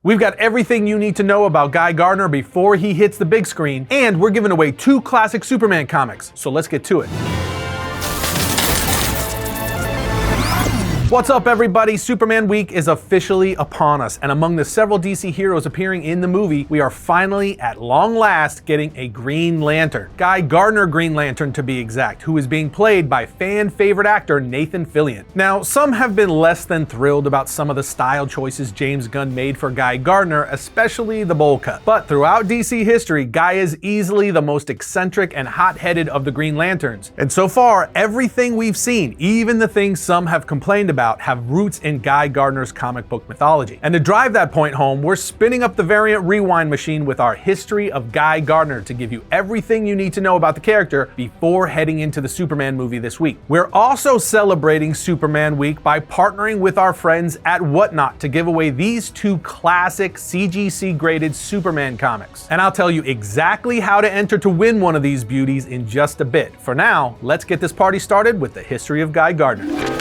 We've got everything you need to know about Guy Gardner before he hits the big screen, and we're giving away 2 classic Superman comics, so let's get to it. What's up, everybody? Superman Week is officially upon us, and among the several DC heroes appearing in the movie, we are finally, at long last, getting a Green Lantern. Guy Gardner Green Lantern, to be exact, who is being played by fan-favorite actor Nathan Fillion. Now, some have been less than thrilled about some of the style choices James Gunn made for Guy Gardner, especially the bowl cut. But throughout DC history, Guy is easily the most eccentric and hot-headed of the Green Lanterns. And so far, everything we've seen, even the things some have complained about, have roots in Guy Gardner's comic book mythology. And to drive that point home, we're spinning up the variant rewind machine with our history of Guy Gardner to give you everything you need to know about the character before heading into the Superman movie this week. We're also celebrating Superman Week by partnering with our friends at Whatnot to give away these 2 classic CGC graded Superman comics. And I'll tell you exactly how to enter to win one of these beauties in just a bit. For now, let's get this party started with the history of Guy Gardner.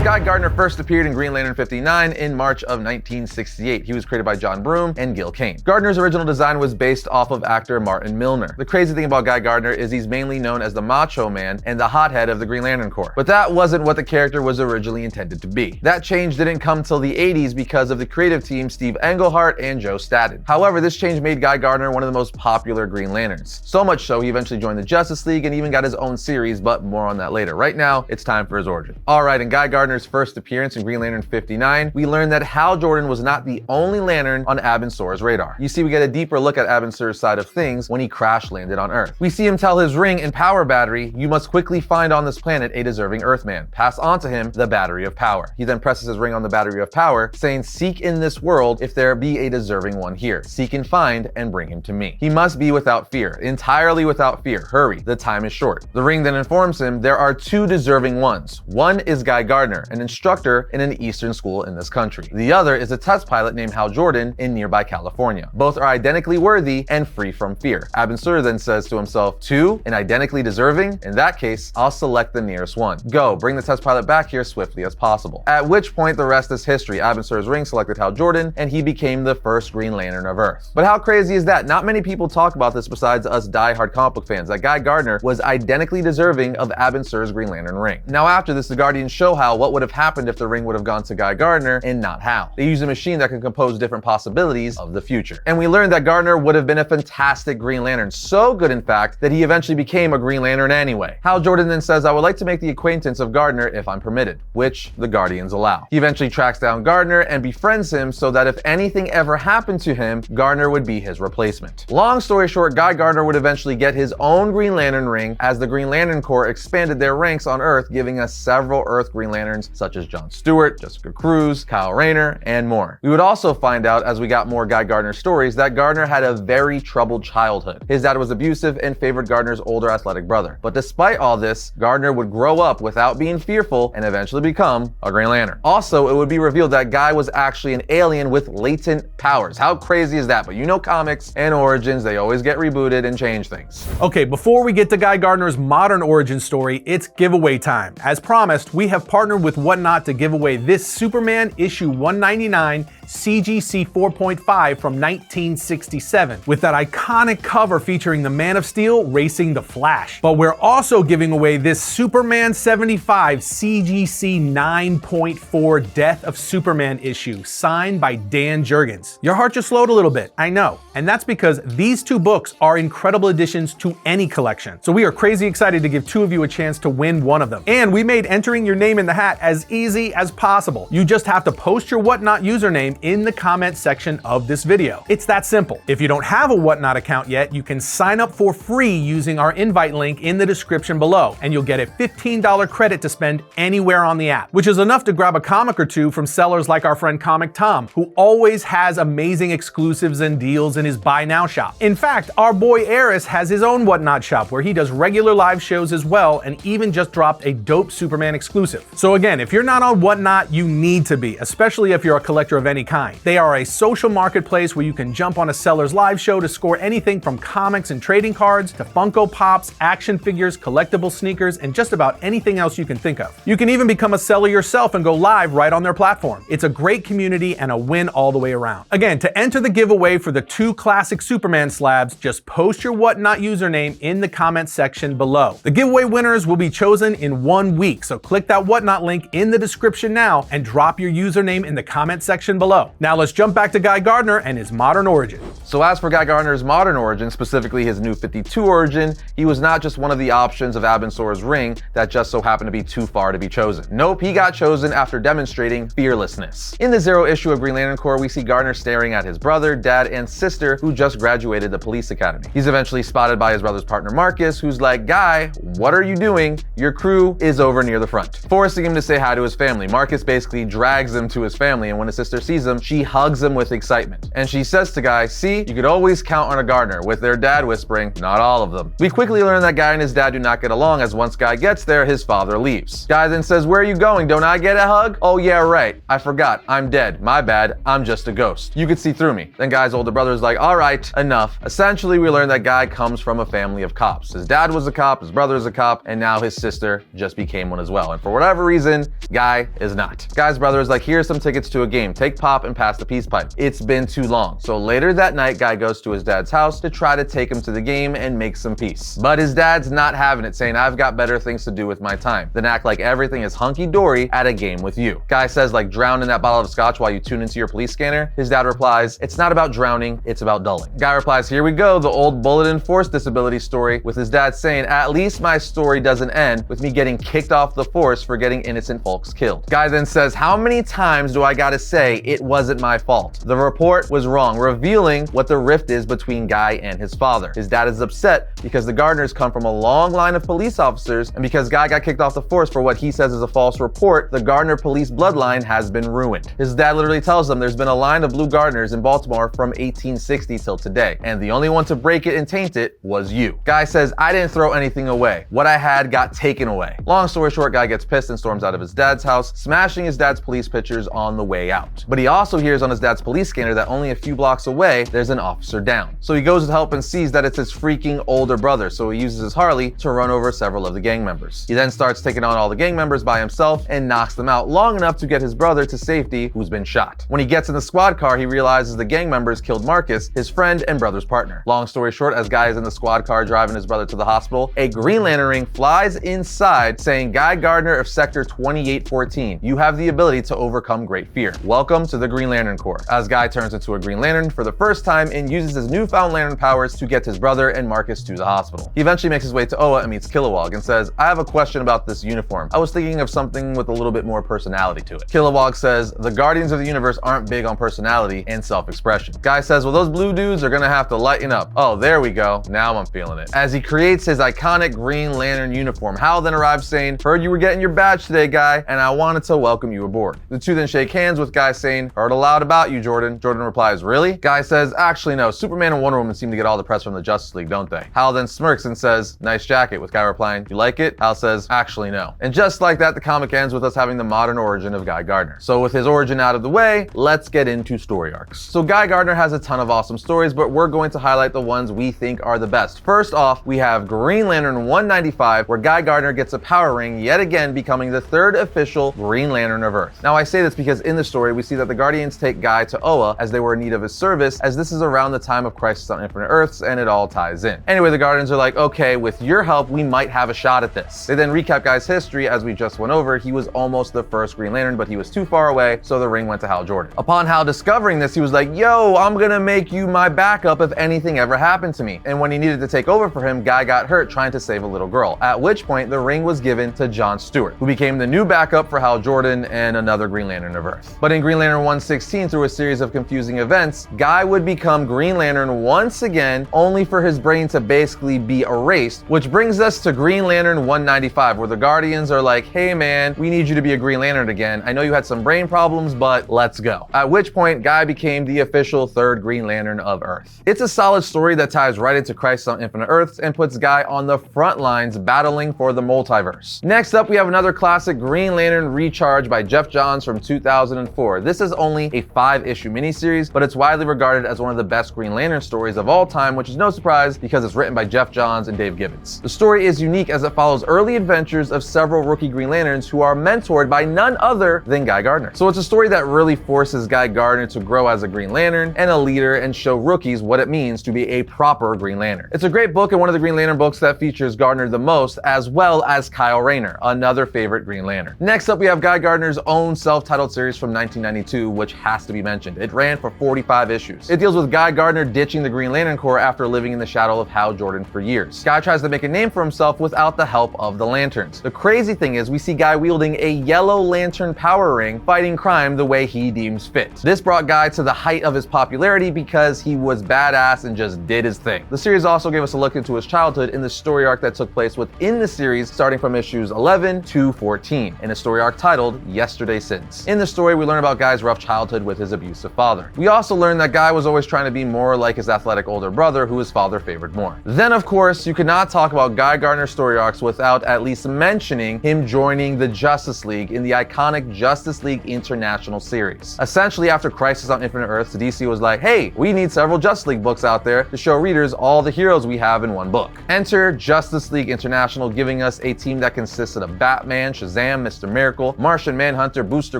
Guy Gardner first appeared in Green Lantern 59 in March of 1968. He was created by John Broome and Gil Kane. Gardner's original design was based off of actor Martin Milner. The crazy thing about Guy Gardner is he's mainly known as the Macho Man and the hothead of the Green Lantern Corps. But that wasn't what the character was originally intended to be. That change didn't come till the 80s because of the creative team Steve Englehart and Joe Staton. However, this change made Guy Gardner one of the most popular Green Lanterns. So much so, he eventually joined the Justice League and even got his own series, but more on that later. Right now, it's time for his origin. Alright, in Guy Gardner's first appearance in Green Lantern 59, we learned that Hal Jordan was not the only Lantern on Abin Sur's radar. You see, we get a deeper look at Abin Sur's side of things when he crash landed on Earth. We see him tell his ring and power battery, "You must quickly find on this planet a deserving Earthman. Pass on to him the battery of power." He then presses his ring on the battery of power, saying, "Seek in this world if there be a deserving one here. Seek and find and bring him to me. He must be without fear, entirely without fear. Hurry, the time is short." The ring then informs him there are 2 deserving ones. One is Guy Gardner, an instructor in an Eastern school in this country. The other is a test pilot named Hal Jordan in nearby California. Both are identically worthy and free from fear. Abin Sur then says to himself, 2 and identically deserving? In that case, I'll select the nearest one. Go, bring the test pilot back here swiftly as possible. At which point the rest is history. Abin Sur's ring selected Hal Jordan and he became the first Green Lantern of Earth. But how crazy is that? Not many people talk about this besides us die-hard comic book fans, that Guy Gardner was identically deserving of Abin Sur's Green Lantern ring. Now after this, the Guardians show Hal what would have happened if the ring would have gone to Guy Gardner and not Hal. They use a machine that can compose different possibilities of the future. And we learned that Gardner would have been a fantastic Green Lantern, so good in fact that he eventually became a Green Lantern anyway. Hal Jordan then says, "I would like to make the acquaintance of Gardner if I'm permitted," which the Guardians allow. He eventually tracks down Gardner and befriends him so that if anything ever happened to him, Gardner would be his replacement. Long story short, Guy Gardner would eventually get his own Green Lantern ring as the Green Lantern Corps expanded their ranks on Earth, giving us several Earth Green Lanterns such as John Stewart, Jessica Cruz, Kyle Rayner, and more. We would also find out as we got more Guy Gardner stories that Gardner had a very troubled childhood. His dad was abusive and favored Gardner's older athletic brother. But despite all this, Gardner would grow up without being fearful and eventually become a Green Lantern. Also, it would be revealed that Guy was actually an alien with latent powers. How crazy is that? But you know comics and origins, they always get rebooted and change things. Okay, before we get to Guy Gardner's modern origin story, it's giveaway time. As promised, we have partnered with Whatnot to give away this Superman issue 199 CGC 4.5 from 1967 with that iconic cover featuring the Man of Steel racing the Flash. But we're also giving away this Superman 75 CGC 9.4 Death of Superman issue signed by Dan Jurgens. Your heart just slowed a little bit, I know. And that's because these 2 books are incredible additions to any collection. So we are crazy excited to give 2 of you a chance to win one of them. And we made entering your name in the hat as easy as possible. You just have to post your Whatnot username in the comment section of this video. It's that simple. If you don't have a Whatnot account yet, you can sign up for free using our invite link in the description below, and you'll get a $15 credit to spend anywhere on the app, which is enough to grab a comic or 2 from sellers like our friend Comic Tom, who always has amazing exclusives and deals in his Buy Now shop. In fact, our boy Eris has his own Whatnot shop where he does regular live shows as well, and even just dropped a dope Superman exclusive. So again, if you're not on Whatnot, you need to be, especially if you're a collector of any kind. They are a social marketplace where you can jump on a seller's live show to score anything from comics and trading cards to Funko Pops, action figures, collectible sneakers, and just about anything else you can think of. You can even become a seller yourself and go live right on their platform. It's a great community and a win all the way around. Again, to enter the giveaway for the 2 classic Superman slabs, just post your Whatnot username in the comment section below. The giveaway winners will be chosen in 1 week, so click that Whatnot link in the description now and drop your username in the comment section below. Now let's jump back to Guy Gardner and his modern origin. So as for Guy Gardner's modern origin, specifically his New 52 origin, he was not just one of the options of Abinsor's ring that just so happened to be too far to be chosen. Nope, he got chosen after demonstrating fearlessness. In the 0 issue of Green Lantern Corps, we see Gardner staring at his brother, dad, and sister who just graduated the police academy. He's eventually spotted by his brother's partner Marcus, who's like, "Guy, what are you doing? Your crew is over near the front," forcing him to say hi to his family. Marcus basically drags him to his family, and when his sister sees him, she hugs him with excitement. And she says to Guy, "See, you could always count on a Gardner," with their dad whispering, "Not all of them." We quickly learn that Guy and his dad do not get along, as once Guy gets there, his father leaves. Guy then says, "Where are you going? Don't I get a hug?" "Oh yeah, right. I forgot. I'm dead. My bad. I'm just a ghost. You could see through me." Then Guy's older brother is like, "All right, enough." Essentially, we learn that Guy comes from a family of cops. His dad was a cop, his brother is a cop, and now his sister just became one as well. And for whatever reason, Guy is not. Guy's brother is like, "Here's some tickets to a game. Take Pop and pass the peace pipe. It's been too long." So later that night, Guy goes to his dad's house to try to take him to the game and make some peace. But his dad's not having it, saying, "I've got better things to do with my time than act like everything is hunky-dory at a game with you." Guy says, like, "Drown in that bottle of scotch while you tune into your police scanner." His dad replies, "It's not about drowning, it's about dulling." Guy replies, "Here we go, the old bullet and force disability story," with his dad saying, "At least my story doesn't end with me getting kicked off the force for getting innocent folks killed." Guy then says, "How many times do I gotta say it wasn't my fault? The report was wrong," revealing what the rift is between Guy and his father. His dad is upset because the Gardners come from a long line of police officers, and because Guy got kicked off the force for what he says is a false report, the Gardner police bloodline has been ruined. His dad literally tells them there's been a line of blue Gardners in Baltimore from 1860 till today, and the only one to break it and taint it was you. Guy says, "I didn't throw anything away. What I had got taken away." Long story short, Guy gets pissed and storms out of his dad's house, smashing his dad's police pictures on the way out. But he also hears on his dad's police scanner that only a few blocks away, there's an officer down. So he goes to help and sees that it's his freaking older brother, so he uses his Harley to run over several of the gang members. He then starts taking on all the gang members by himself and knocks them out long enough to get his brother to safety, who's been shot. When he gets in the squad car, he realizes the gang members killed Marcus, his friend and brother's partner. Long story short, as Guy is in the squad car driving his brother to the hospital, a Green Lantern ring flies inside saying, "Guy Gardner of Sector 2814, you have the ability to overcome great fear. Welcome to the Green Lantern Corps." As Guy turns into a Green Lantern for the first time and uses his newfound lantern powers to get his brother and Marcus to the hospital. He eventually makes his way to Oa and meets Kilowog and says, "I have a question about this uniform. I was thinking of something with a little bit more personality to it." Kilowog says, "The Guardians of the Universe aren't big on personality and self-expression." Guy says, "Well, those blue dudes are gonna have to lighten up." Oh, there we go. Now I'm feeling it. As he creates his iconic Green Lantern uniform, Hal then arrives saying, "Heard you were getting your badge today, Guy, and I wanted to welcome you aboard." The two then shake hands with Guy saying, "Heard a lot about you, Jordan." Jordan replies, "Really?" Guy says, "Actually, no. Superman and Wonder Woman seem to get all the press from the Justice League, don't they?" Hal then smirks and says, "Nice jacket," with Guy replying, "You like it?" Hal says, "Actually, no." And just like that, the comic ends with us having the modern origin of Guy Gardner. So with his origin out of the way, let's get into story arcs. So Guy Gardner has a ton of awesome stories, but we're going to highlight the ones we think are the best. First off, we have Green Lantern 195, where Guy Gardner gets a power ring, yet again becoming the third official Green Lantern of Earth. Now I say this because in the story, we see that the Guardians take Guy to Oa as they were in need of his service, as this is around the time of Crisis on Infinite Earths, and it all ties in. Anyway, the Guardians are like, "Okay, with your help, we might have a shot at this." They then recap Guy's history as we just went over. He was almost the first Green Lantern, but he was too far away, so the ring went to Hal Jordan. Upon Hal discovering this, he was like, "Yo, I'm gonna make you my backup if anything ever happened to me." And when he needed to take over for him, Guy got hurt trying to save a little girl, at which point the ring was given to John Stewart, who became the new backup for Hal Jordan and another Green Lantern of Earth. But in Green Lantern 116, through a series of confusing events, Guy would become Green Lantern once again, only for his brain to basically be erased, which brings us to Green Lantern 195, where the Guardians are like, "Hey man, we need you to be a Green Lantern again. I know you had some brain problems, but let's go." At which point, Guy became the official third Green Lantern of Earth. It's a solid story that ties right into Crisis on Infinite Earths and puts Guy on the front lines battling for the multiverse. Next up, we have another classic Green Lantern Recharge by Jeff Johns from 2004. This is only a 5-issue miniseries, but it's widely regarded as one of the best Green Lantern stories of all time, which is no surprise because it's written by Jeff Johns and Dave Gibbons. The story is unique as it follows early adventures of several rookie Green Lanterns who are mentored by none other than Guy Gardner. So it's a story that really forces Guy Gardner to grow as a Green Lantern and a leader and show rookies what it means to be a proper Green Lantern. It's a great book and one of the Green Lantern books that features Gardner the most, as well as Kyle Rayner, another favorite Green Lantern. Next up, we have Guy Gardner's own self-titled series from 1992, which has to be mentioned. It ran for 45 issues. It deals with Guy Gardner ditching the Green Lantern Corps after living in the shadow of Hal Jordan for years. Guy tries to make a name for himself without the help of the Lanterns. The crazy thing is we see Guy wielding a yellow lantern power ring, fighting crime the way he deems fit. This brought Guy to the height of his popularity because he was badass and just did his thing. The series also gave us a look into his childhood in the story arc that took place within the series, starting from issues 11 to 14, in a story arc titled Yesterday Sins. In the story, we learn about Guy's rough childhood with his abusive father. We also learn that Guy was always trying to be more like his athletic older brother, who his father favored more. Then, of course, you could not talk about Guy Gardner's story arcs without at least mentioning him joining the Justice League in the iconic Justice League International series. Essentially, after Crisis on Infinite Earths, DC was like, hey, we need several Justice League books out there to show readers all the heroes we have in one book. Enter Justice League International, giving us a team that consisted of Batman, Shazam, Mr. Miracle, Martian Manhunter, Booster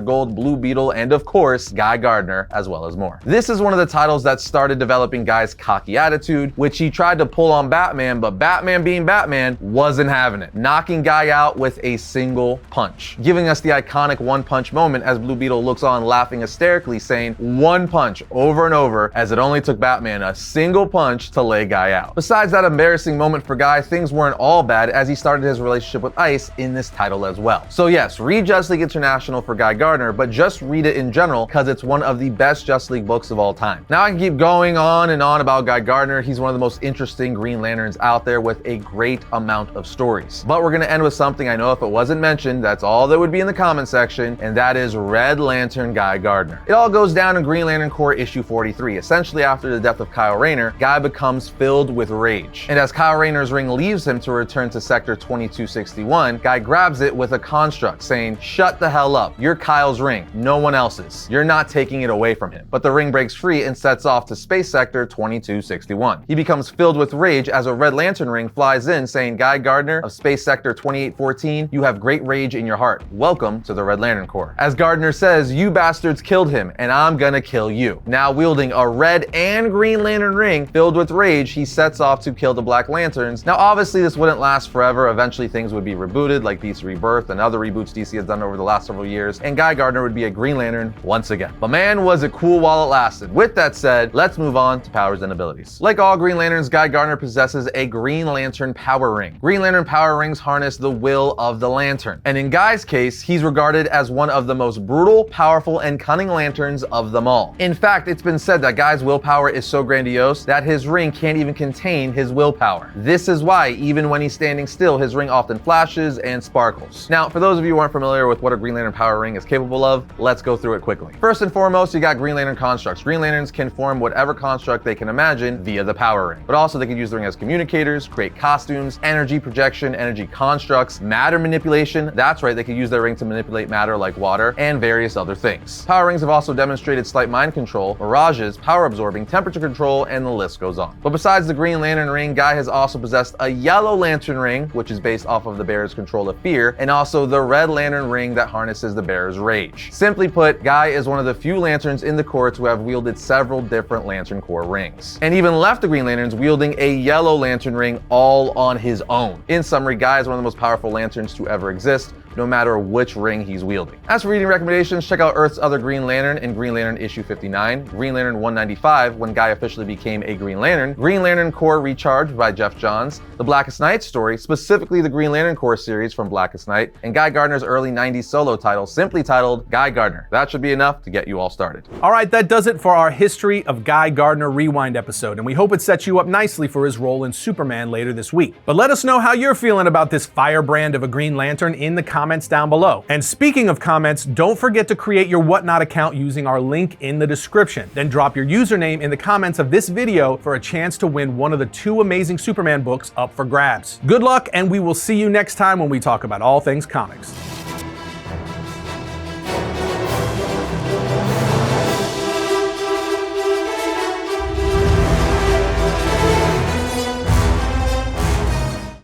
Gold, Blue Beetle, and of course, Guy Gardner, as well as more. This is one of the titles that started developing Guy's cocky attitude, which he tried to pull on Batman, but Batman being Batman wasn't having it, knocking Guy out with a single punch, giving us the iconic one-punch moment as Blue Beetle looks on laughing hysterically, saying one punch over and over, as it only took Batman a single punch to lay Guy out. Besides that embarrassing moment for Guy, things weren't all bad as he started his relationship with Ice in this title as well. So yes, read Justice League International for Guy Gardner, but just read it in general because it's one of the best Justice League books of all time. Now I can keep going on and on about Guy Gardner. He's one of the most interesting Green Lanterns out there with a great amount of stories. But we're gonna end with something I know if it wasn't mentioned, that's all that would be in the comment section, and that is Red Lantern Guy Gardner. It all goes down in Green Lantern Corps issue 43. Essentially, after the death of Kyle Rayner, Guy becomes filled with rage. And as Kyle Rayner's ring leaves him to return to Sector 2261, Guy grabs it with a construct, saying, shut the hell up. You're Kyle's ring, no one else's. You're not taking it away from him. But the ring breaks free and sets off to Space Sector 2261. He becomes filled with rage as a Red Lantern ring flies in, saying, Guy Gardner of Space Sector 2814, you have great rage in your heart. Welcome to the Red Lantern Corps. As Gardner says, you bastards killed him, and I'm gonna kill you. Now wielding a red and Green Lantern ring filled with rage, he sets off to kill the Black Lanterns. Now obviously this wouldn't last forever. Eventually things would be rebooted like DC Rebirth and other reboots DC has done over the last several years, and Guy Gardner would be a Green Lantern once again. But man, was it cool while it lasted. With that said, let's move on to powers and abilities. Like all Green Lanterns, Guy Gardner possesses a Green Lantern power ring. Green Lantern power rings harness the will of the Lantern. And in Guy's case, he's regarded as one of the most brutal, powerful, and cunning lanterns of them all. In fact, it's been said that Guy's willpower is so grandiose that his ring can't even contain his willpower. This is why, even when he's standing still, his ring often flashes and sparkles. Now, for those of you who aren't familiar with what a Green Lantern power ring is capable of, let's go through it quickly. First and foremost, you got Green Lantern constructs. Green Lanterns can form whatever construct they can imagine via the power ring. But also they can use the ring as communicators, create costumes, energy projection, energy constructs, matter manipulation. That's right, they can use their ring to manipulate matter like water, and various other things. Power rings have also demonstrated slight mind control, mirages, power absorbing, temperature control, and the list goes on. But besides the Green Lantern ring, Guy has also possessed a Yellow Lantern ring, which is based off of the bearer's control of fear, and also the Red Lantern ring that harnesses the bearer's rage. Simply put, Guy is one of the few Lanterns in the Corps to have wielded several different Lantern Corps rings, and even left the Green Lanterns wielding a Yellow Lantern ring all on his own. In summary, Guy is one of the most powerful Lanterns to ever exist, no matter which ring he's wielding. As for reading recommendations, check out Earth's Other Green Lantern in Green Lantern issue 59, Green Lantern 195 when Guy officially became a Green Lantern, Green Lantern Corps Recharged by Jeff Johns, the Blackest Night story, specifically the Green Lantern Corps series from Blackest Night, and Guy Gardner's early 90s solo title, simply titled Guy Gardner. That should be enough to get you all started. All right, that does it for our History of Guy Gardner Rewind episode, and we hope it sets you up nicely for his role in Superman later this week. But let us know how you're feeling about this firebrand of a Green Lantern in the comments down below. And speaking of comments, don't forget to create your Whatnot account using our link in the description. Then drop your username in the comments of this video for a chance to win one of the 2 amazing Superman books up for grabs. Good luck, and we will see you next time when we talk about all things comics.